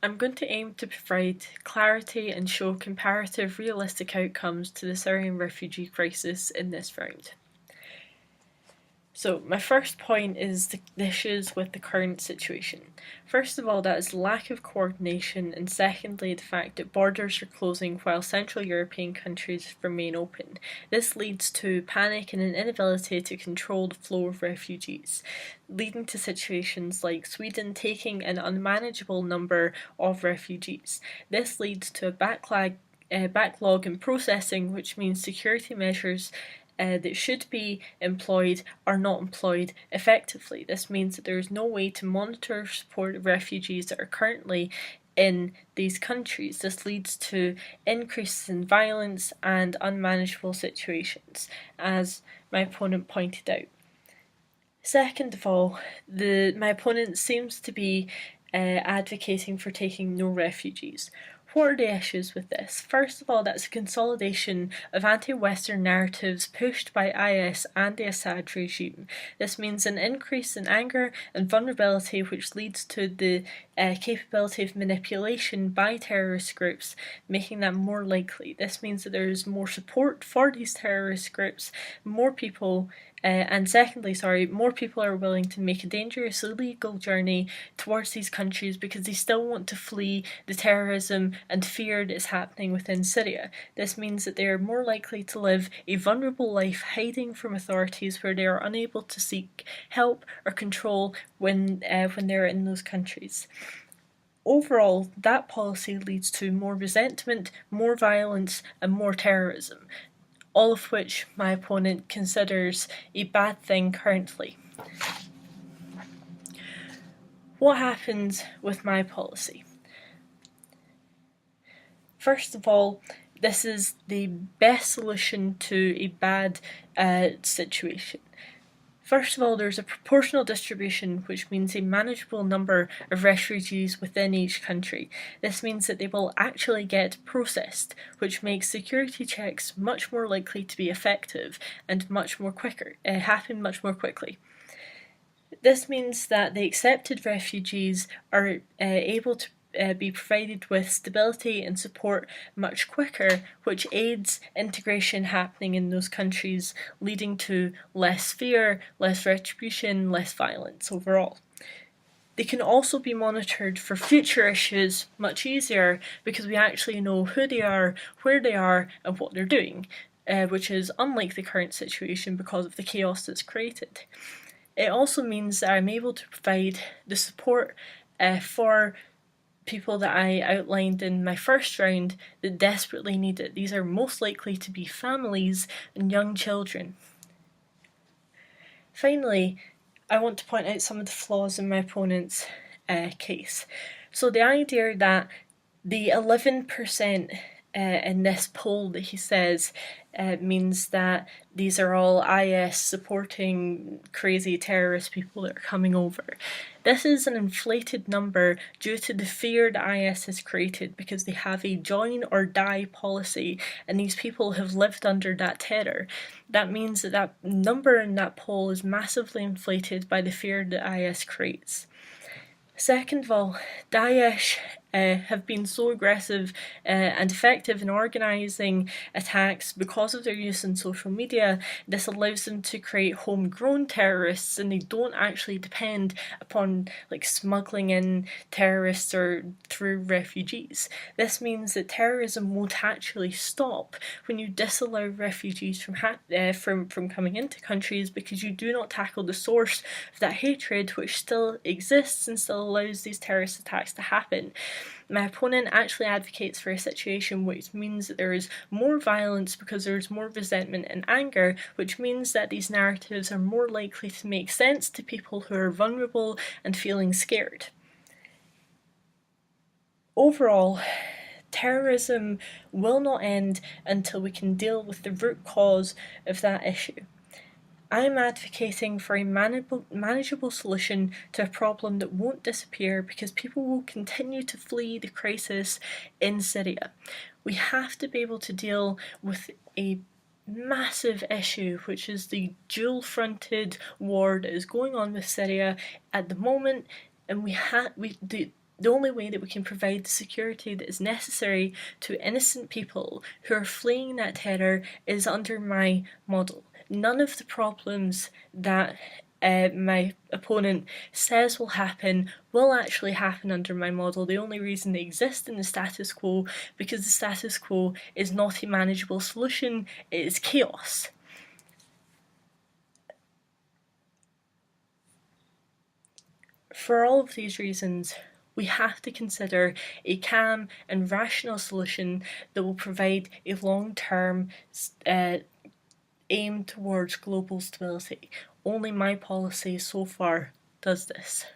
I'm going to aim to provide clarity and show comparative realistic outcomes to the Syrian refugee crisis in this round. So my first point is the issues with the current situation. First of all, that is lack of coordination, and secondly, the fact that borders are closing while Central European countries remain open. This leads to panic and an inability to control the flow of refugees, leading to situations like Sweden taking an unmanageable number of refugees. This leads to a backlog in processing, which means security measures that should be employed are not employed effectively. This means that there is no way to monitor or support refugees that are currently in these countries. This leads to increases in violence and unmanageable situations, as my opponent pointed out. Second of all, my opponent seems to be advocating for taking no refugees. What are the issues with this? First of all, that's a consolidation of anti-Western narratives pushed by IS and the Assad regime. This means an increase in anger and vulnerability, which leads to the capability of manipulation by terrorist groups, making that more likely. This means that there is more support for these terrorist groups, more people more people are willing to make a dangerous illegal journey towards these countries because they still want to flee the terrorism and fear that is happening within Syria. This means that they are more likely to live a vulnerable life hiding from authorities where they are unable to seek help or control when they're in those countries. Overall, that policy leads to more resentment, more violence, and more terrorism, all of which my opponent considers a bad thing currently. What happens with my policy? First of all, this is the best solution to a bad situation. First of all, there's a proportional distribution, which means a manageable number of refugees within each country. This means that they will actually get processed, which makes security checks much more likely to be effective and happen much more quickly. This means that the accepted refugees are able to be provided with stability and support much quicker, which aids integration happening in those countries, leading to less fear, less retribution, less violence overall. They can also be monitored for future issues much easier because we actually know who they are, where they are, and what they're doing, which is unlike the current situation because of the chaos that's created. It also means that I'm able to provide the support for people that I outlined in my first round that desperately need it. These are most likely to be families and young children. Finally, I want to point out some of the flaws in my opponent's case. So the idea that the 11% in this poll that he says means that these are all IS supporting crazy terrorist people that are coming over. This is an inflated number due to the fear that IS has created because they have a join or die policy, and these people have lived under that terror. That means that that number in that poll is massively inflated by the fear that IS creates. Second of all, Daesh have been so aggressive and effective in organising attacks because of their use in social media. This allows them to create homegrown terrorists, and they don't actually depend upon smuggling in terrorists or through refugees. This means that terrorism won't actually stop when you disallow refugees from coming into countries, because you do not tackle the source of that hatred, which still exists and still allows these terrorist attacks to happen. My opponent actually advocates for a situation which means that there is more violence because there is more resentment and anger, which means that these narratives are more likely to make sense to people who are vulnerable and feeling scared. Overall, terrorism will not end until we can deal with the root cause of that issue. I'm advocating for a manageable solution to a problem that won't disappear because people will continue to flee the crisis in Syria. We have to be able to deal with a massive issue, which is the dual-fronted war that is going on with Syria at the moment, and the only way that we can provide the security that is necessary to innocent people who are fleeing that terror is under my model. None of the problems that my opponent says will happen will actually happen under my model. The only reason they exist in the status quo because the status quo is not a manageable solution, it is chaos. For all of these reasons, we have to consider a calm and rational solution that will provide a long-term aim towards global stability. Only my policy so far does this.